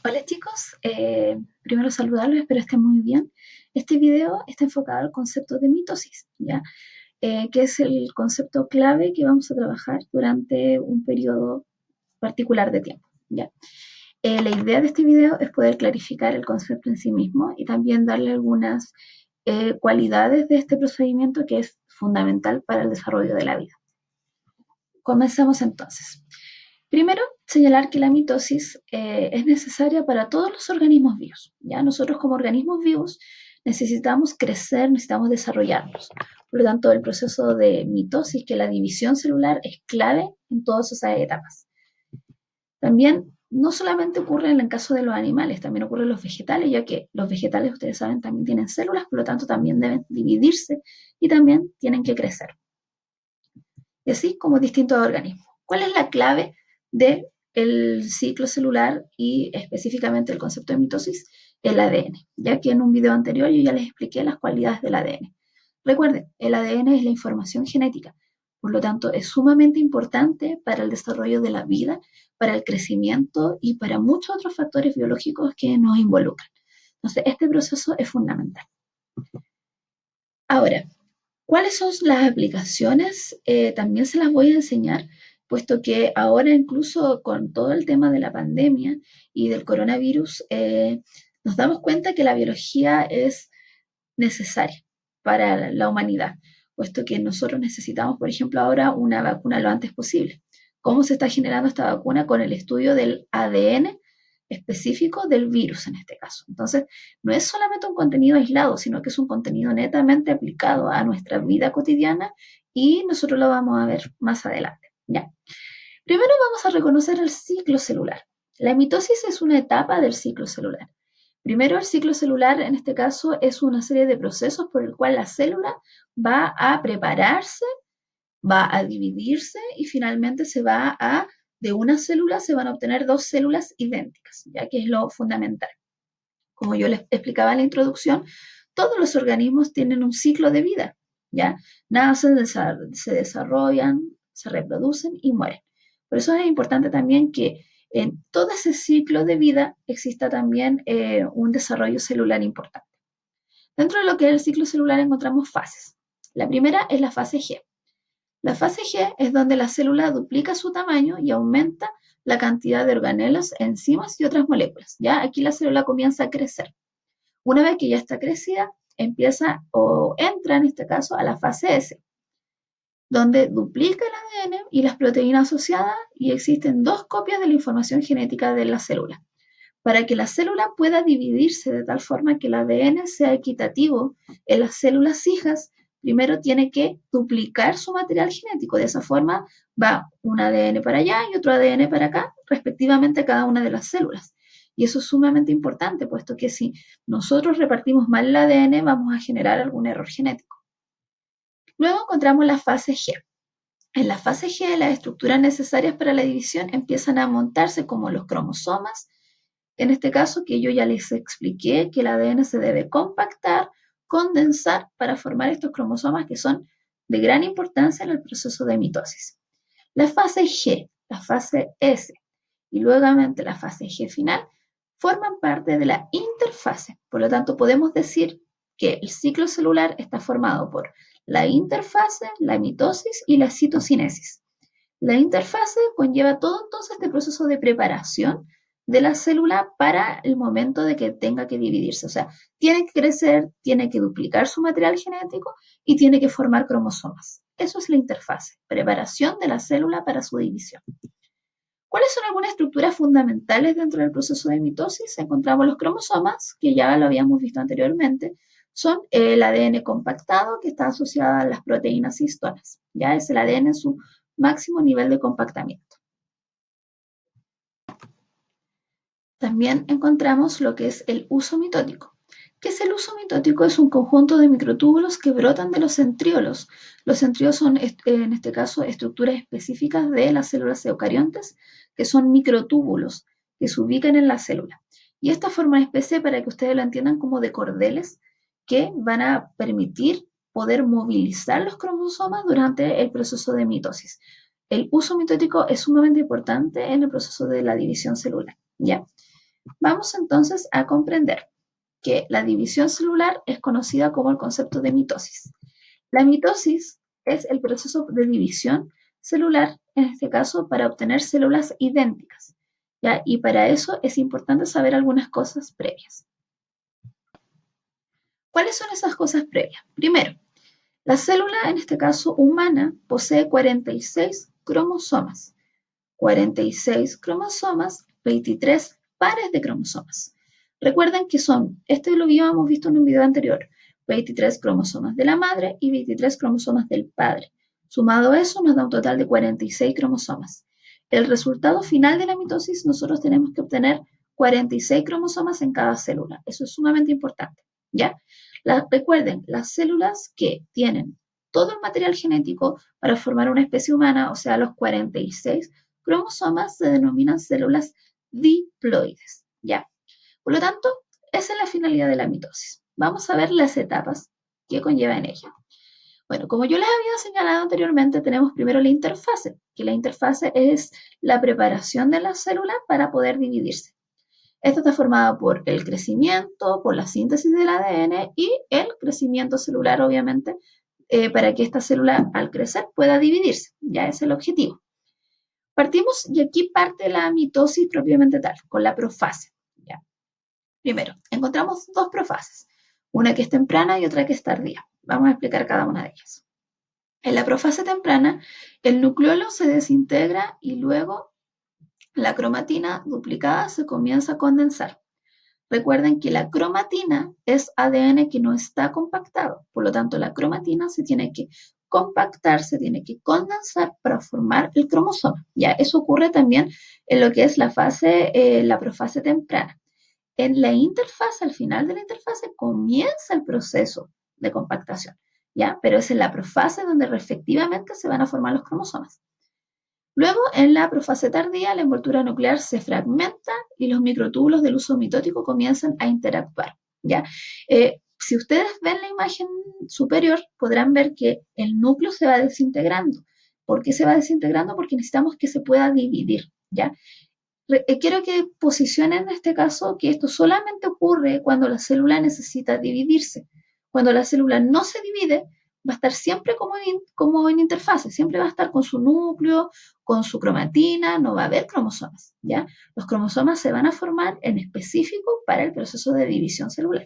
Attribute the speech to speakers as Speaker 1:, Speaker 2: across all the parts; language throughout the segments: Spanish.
Speaker 1: Hola chicos, primero saludarlos, espero estén muy bien. Este video está enfocado al concepto de mitosis, ¿ya? Que es el concepto clave que vamos a trabajar durante un periodo particular de tiempo, ¿ya? La idea de este video es poder clarificar el concepto en sí mismo y también darle algunas cualidades de este procedimiento que es fundamental para el desarrollo de la vida. Comencemos entonces. Primero, señalar que la mitosis es necesaria para todos los organismos vivos. ¿Ya? Nosotros como organismos vivos necesitamos crecer, necesitamos desarrollarnos. Por lo tanto, el proceso de mitosis, que es la división celular, es clave en todas esas etapas. También no solamente ocurre en el caso de los animales, también ocurre en los vegetales, ya que los vegetales, ustedes saben, también tienen células, por lo tanto también deben dividirse y también tienen que crecer. Y así como distintos organismos. ¿Cuál es la clave del ciclo celular y específicamente el concepto de mitosis? El ADN, ya que en un video anterior yo ya les expliqué las cualidades del ADN. Recuerden, el ADN es la información genética, por lo tanto es sumamente importante para el desarrollo de la vida, para el crecimiento y para muchos otros factores biológicos que nos involucran. Entonces, este proceso es fundamental. Ahora, ¿cuáles son las aplicaciones? También se las voy a enseñar, puesto que ahora incluso con todo el tema de la pandemia y del coronavirus, nos damos cuenta que la biología es necesaria para la humanidad, puesto que nosotros necesitamos, por ejemplo, ahora una vacuna lo antes posible. ¿Cómo se está generando esta vacuna? Con el estudio del ADN específico del virus en este caso. Entonces, no es solamente un contenido aislado, sino que es un contenido netamente aplicado a nuestra vida cotidiana y nosotros lo vamos a ver más adelante. ¿Ya? Primero vamos a reconocer el ciclo celular. La mitosis es una etapa del ciclo celular. Primero, el ciclo celular, en este caso, es una serie de procesos por el cual la célula va a prepararse, va a dividirse y finalmente de una célula se van a obtener dos células idénticas, ya que es lo fundamental. Como yo les explicaba en la introducción, todos los organismos tienen un ciclo de vida, ¿ya? Nacen, se desarrollan, se reproducen y mueren. Por eso es importante también que en todo ese ciclo de vida exista también un desarrollo celular importante. Dentro de lo que es el ciclo celular encontramos fases. La primera es la fase G. La fase G es donde la célula duplica su tamaño y aumenta la cantidad de organelos, enzimas y otras moléculas. Ya aquí la célula comienza a crecer. Una vez que ya está crecida, empieza o entra en este caso a la fase S, donde duplica el ADN y las proteínas asociadas y existen dos copias de la información genética de la célula. Para que la célula pueda dividirse de tal forma que el ADN sea equitativo en las células hijas, primero tiene que duplicar su material genético. De esa forma va un ADN para allá y otro ADN para acá, respectivamente cada una de las células. Y eso es sumamente importante, puesto que si nosotros repartimos mal el ADN, vamos a generar algún error genético. Luego encontramos la fase G. En la fase G, las estructuras necesarias para la división empiezan a montarse como los cromosomas, en este caso que yo ya les expliqué que el ADN se debe compactar, condensar para formar estos cromosomas que son de gran importancia en el proceso de mitosis. La fase G, la fase S y luego la fase G final forman parte de la interfase. Por lo tanto, podemos decir que el ciclo celular está formado por la interfase, la mitosis y la citocinesis. La interfase conlleva todo entonces este proceso de preparación de la célula para el momento de que tenga que dividirse. O sea, tiene que crecer, tiene que duplicar su material genético y tiene que formar cromosomas. Eso es la interfase, preparación de la célula para su división. ¿Cuáles son algunas estructuras fundamentales dentro del proceso de mitosis? Encontramos los cromosomas, que ya lo habíamos visto anteriormente, son el ADN compactado que está asociado a las proteínas histonas. Ya es el ADN en su máximo nivel de compactamiento. También encontramos lo que es el uso mitótico. ¿Qué es el uso mitótico? Es un conjunto de microtúbulos que brotan de los centriolos. Los centriolos son, en este caso, estructuras específicas de las células eucariontes, que son microtúbulos que se ubican en la célula. Y esta forma una especie, para que ustedes lo entiendan, como de cordeles que van a permitir poder movilizar los cromosomas durante el proceso de mitosis. El uso mitótico es sumamente importante en el proceso de la división celular, ¿ya? Vamos entonces a comprender que la división celular es conocida como el concepto de mitosis. La mitosis es el proceso de división celular, en este caso, para obtener células idénticas, ¿ya? Y para eso es importante saber algunas cosas previas. ¿Cuáles son esas cosas previas? Primero, la célula, en este caso humana, posee 46 cromosomas. 46 cromosomas, 23 pares de cromosomas. Recuerden que esto lo habíamos visto en un video anterior, 23 cromosomas de la madre y 23 cromosomas del padre. Sumado eso nos da un total de 46 cromosomas. El resultado final de la mitosis, nosotros tenemos que obtener 46 cromosomas en cada célula. Eso es sumamente importante, ¿ya? Recuerden, las células que tienen todo el material genético para formar una especie humana, o sea, los 46 cromosomas, se denominan células diploides, ¿ya? Por lo tanto, esa es la finalidad de la mitosis. Vamos a ver las etapas que conlleva en ella. Bueno, como yo les había señalado anteriormente, tenemos primero la interfase, que la interfase es la preparación de la célula para poder dividirse. Esta está formada por el crecimiento, por la síntesis del ADN y el crecimiento celular, obviamente, para que esta célula al crecer pueda dividirse. Ya es el objetivo. Partimos y aquí parte la mitosis propiamente tal, con la profase. ¿Ya? Primero, encontramos dos profases, una que es temprana y otra que es tardía. Vamos a explicar cada una de ellas. En la profase temprana, el nucleolo se desintegra y luego la cromatina duplicada se comienza a condensar. Recuerden que la cromatina es ADN que no está compactado, por lo tanto la cromatina se tiene que compactar, se tiene que condensar para formar el cromosoma. Ya eso ocurre también en lo que es la profase temprana. En la interfase, al final de la interfase, comienza el proceso de compactación, ¿ya? Pero es en la profase donde efectivamente se van a formar los cromosomas. Luego, en la profase tardía, la envoltura nuclear se fragmenta y los microtúbulos del uso mitótico comienzan a interactuar, ¿ya? Si ustedes ven la imagen superior, podrán ver que el núcleo se va desintegrando. ¿Por qué se va desintegrando? Porque necesitamos que se pueda dividir, ¿ya? Quiero que posicionen en este caso que esto solamente ocurre cuando la célula necesita dividirse. Cuando la célula no se divide, va a estar siempre como en interfase, siempre va a estar con su núcleo, con su cromatina, no va a haber cromosomas, ¿ya? Los cromosomas se van a formar en específico para el proceso de división celular.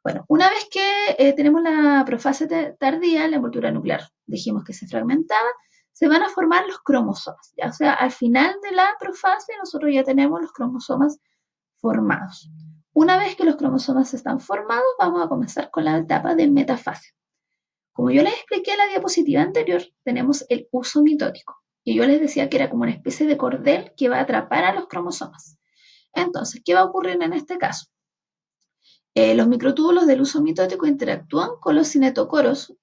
Speaker 1: Bueno, una vez que tenemos la profase tardía, la envoltura nuclear, dijimos que se fragmentaba, se van a formar los cromosomas, ¿ya? O sea, al final de la profase nosotros ya tenemos los cromosomas formados. Una vez que los cromosomas están formados, vamos a comenzar con la etapa de metafase. Como yo les expliqué en la diapositiva anterior, tenemos el uso mitótico, y yo les decía que era como una especie de cordel que va a atrapar a los cromosomas. Entonces, ¿qué va a ocurrir en este caso? Los microtúbulos del uso mitótico interactúan con los cinetocoros.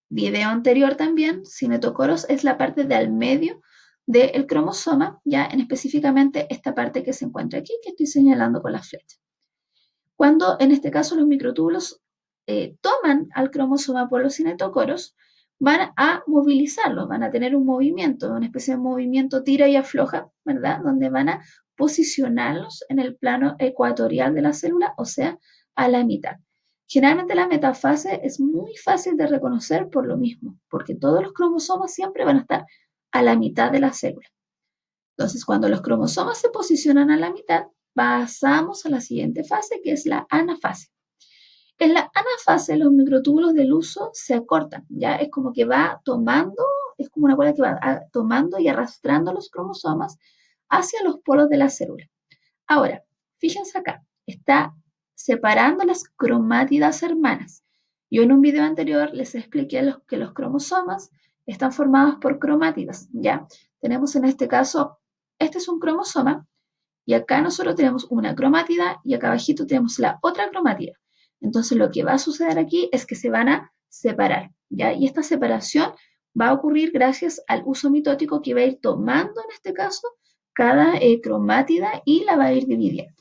Speaker 1: Video anterior también, cinetocoros es la parte de al medio del cromosoma, ya en específicamente esta parte que se encuentra aquí, que estoy señalando con la flecha. Cuando en este caso los microtúbulos toman al cromosoma por los cinetocoros, van a movilizarlo, van a tener un movimiento, una especie de movimiento tira y afloja, ¿verdad? Donde van a posicionarlos en el plano ecuatorial de la célula, o sea, a la mitad. Generalmente la metafase es muy fácil de reconocer por lo mismo, porque todos los cromosomas siempre van a estar a la mitad de la célula. Entonces, cuando los cromosomas se posicionan a la mitad, pasamos a la siguiente fase, que es la anafase. En la anafase, los microtúbulos del uso se acortan, ya es como que va tomando, es como una bola que va tomando y arrastrando los cromosomas hacia los polos de la célula. Ahora, fíjense acá, está separando las cromátidas hermanas. Yo en un video anterior les expliqué que los cromosomas están formados por cromátidas, ¿ya? Tenemos en este caso, este es un cromosoma y acá nosotros tenemos una cromátida y acá abajito tenemos la otra cromátida. Entonces lo que va a suceder aquí es que se van a separar, ¿ya? Y esta separación va a ocurrir gracias al uso mitótico que va a ir tomando en este caso cada cromátida y la va a ir dividiendo.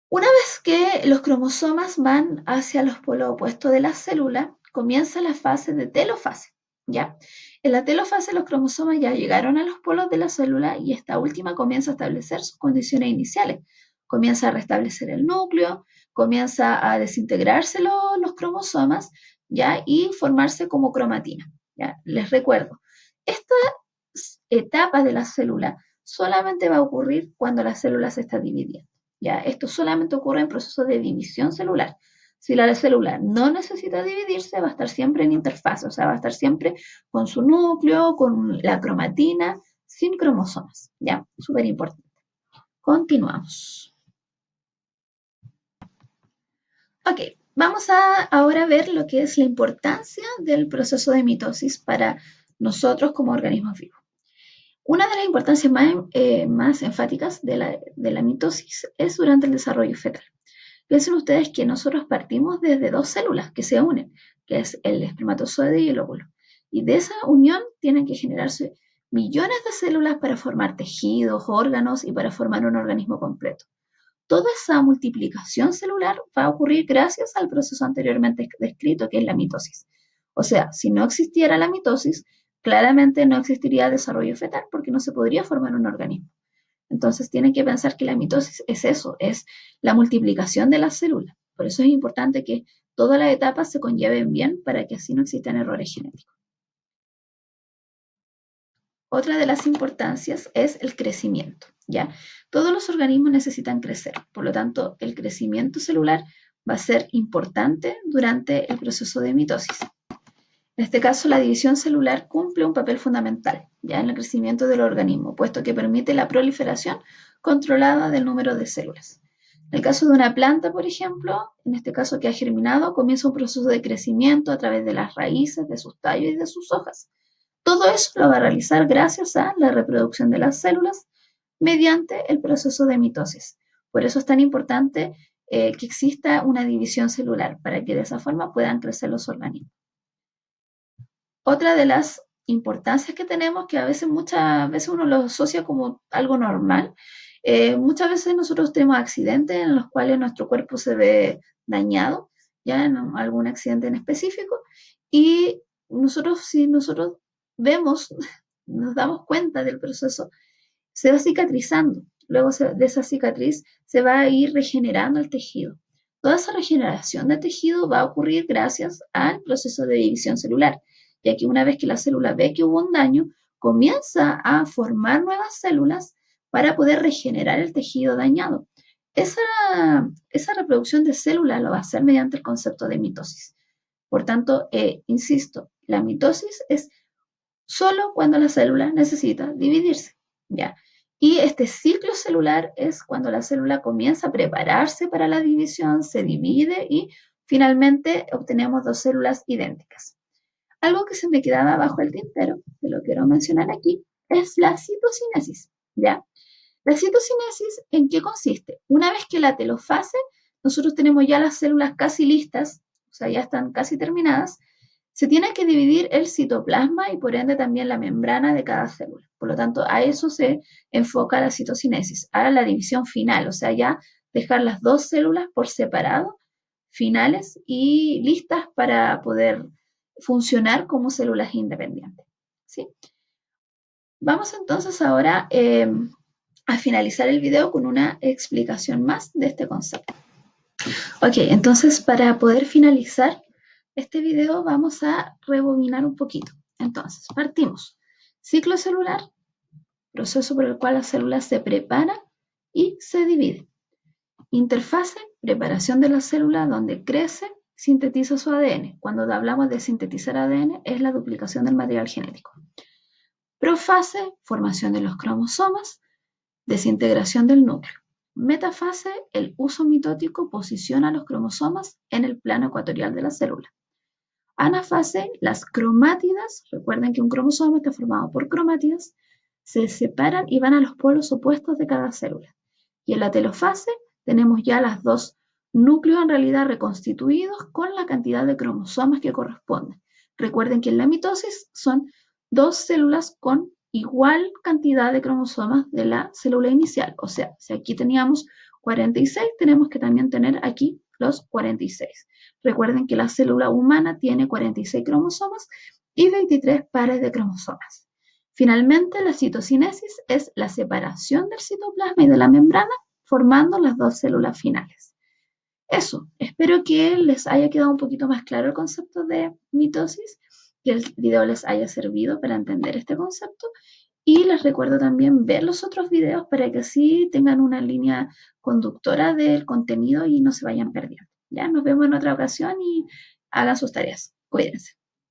Speaker 1: Una vez que los cromosomas van hacia los polos opuestos de la célula, comienza la fase de telofase. ¿ya? En la telofase los cromosomas ya llegaron a los polos de la célula y esta última comienza a establecer sus condiciones iniciales. Comienza a restablecer el núcleo, comienza a desintegrarse los cromosomas, ¿ya? Y formarse como cromatina, ¿ya? Les recuerdo, esta etapa de la célula solamente va a ocurrir cuando la célula se está dividiendo, ¿ya? Esto solamente ocurre en procesos de división celular. Si la célula no necesita dividirse, va a estar siempre en interfaz, o sea, va a estar siempre con su núcleo, con la cromatina, sin cromosomas, ¿ya? Súper importante. Continuamos. Ok, vamos a ahora ver lo que es la importancia del proceso de mitosis para nosotros como organismos vivos. Una de las importancias más enfáticas de la mitosis es durante el desarrollo fetal. Piensen ustedes que nosotros partimos desde dos células que se unen, que es el espermatozoide y el óvulo. Y de esa unión tienen que generarse millones de células para formar tejidos, órganos y para formar un organismo completo. Toda esa multiplicación celular va a ocurrir gracias al proceso anteriormente descrito, que es la mitosis. O sea, si no existiera la mitosis, claramente no existiría desarrollo fetal porque no se podría formar un organismo. Entonces tienen que pensar que la mitosis es eso, es la multiplicación de las células. Por eso es importante que todas las etapas se conlleven bien para que así no existan errores genéticos. Otra de las importancias es el crecimiento, ¿ya? Todos los organismos necesitan crecer, por lo tanto, el crecimiento celular va a ser importante durante el proceso de mitosis. En este caso, la división celular cumple un papel fundamental, ya en el crecimiento del organismo, puesto que permite la proliferación controlada del número de células. En el caso de una planta, por ejemplo, en este caso que ha germinado, comienza un proceso de crecimiento a través de las raíces, de sus tallos y de sus hojas. Todo eso lo va a realizar gracias a la reproducción de las células mediante el proceso de mitosis. Por eso es tan importante que exista una división celular, para que de esa forma puedan crecer los organismos. Otra de las importancias que tenemos, que muchas veces uno lo asocia como algo normal, muchas veces nosotros tenemos accidentes en los cuales nuestro cuerpo se ve dañado, ya en algún accidente en específico, y si nosotros vemos, nos damos cuenta del proceso, se va cicatrizando. Luego de esa cicatriz se va a ir regenerando el tejido. Toda esa regeneración de tejido va a ocurrir gracias al proceso de división celular, ya que una vez que la célula ve que hubo un daño, comienza a formar nuevas células para poder regenerar el tejido dañado. Esa reproducción de células lo va a hacer mediante el concepto de mitosis. Por tanto, insisto, la mitosis es solo cuando la célula necesita dividirse, ¿ya? Y este ciclo celular es cuando la célula comienza a prepararse para la división, se divide y finalmente obtenemos dos células idénticas. Algo que se me quedaba bajo el tintero, que lo quiero mencionar aquí, es la citocinesis, ¿ya? La citocinesis, ¿en qué consiste? Una vez que la telofase, nosotros tenemos ya las células casi listas, o sea, ya están casi terminadas, se tiene que dividir el citoplasma y por ende también la membrana de cada célula. Por lo tanto, a eso se enfoca la citocinesis, a la división final, o sea, ya dejar las dos células por separado, finales y listas para poder funcionar como células independientes. ¿Sí? Vamos entonces ahora a finalizar el video con una explicación más de este concepto. Ok, entonces para poder finalizar este video vamos a rebobinar un poquito. Entonces, partimos. Ciclo celular, proceso por el cual la célula se prepara y se divide. Interfase, preparación de la célula donde crece, sintetiza su ADN. Cuando hablamos de sintetizar ADN es la duplicación del material genético. Profase, formación de los cromosomas, desintegración del núcleo. Metafase, el uso mitótico posiciona los cromosomas en el plano ecuatorial de la célula. Anafase, las cromátidas, recuerden que un cromosoma está formado por cromátidas, se separan y van a los polos opuestos de cada célula. Y en la telofase tenemos ya los dos núcleos en realidad reconstituidos con la cantidad de cromosomas que corresponden. Recuerden que en la mitosis son dos células con igual cantidad de cromosomas de la célula inicial. O sea, si aquí teníamos 46, tenemos que también tener aquí los 46. Recuerden que la célula humana tiene 46 cromosomas y 23 pares de cromosomas. Finalmente, la citocinesis es la separación del citoplasma y de la membrana, formando las dos células finales. Eso, espero que les haya quedado un poquito más claro el concepto de mitosis, que el video les haya servido para entender este concepto y les recuerdo también ver los otros videos para que así tengan una línea conductora del contenido y no se vayan perdiendo. Ya nos vemos en otra ocasión y hagan sus tareas. Cuídense.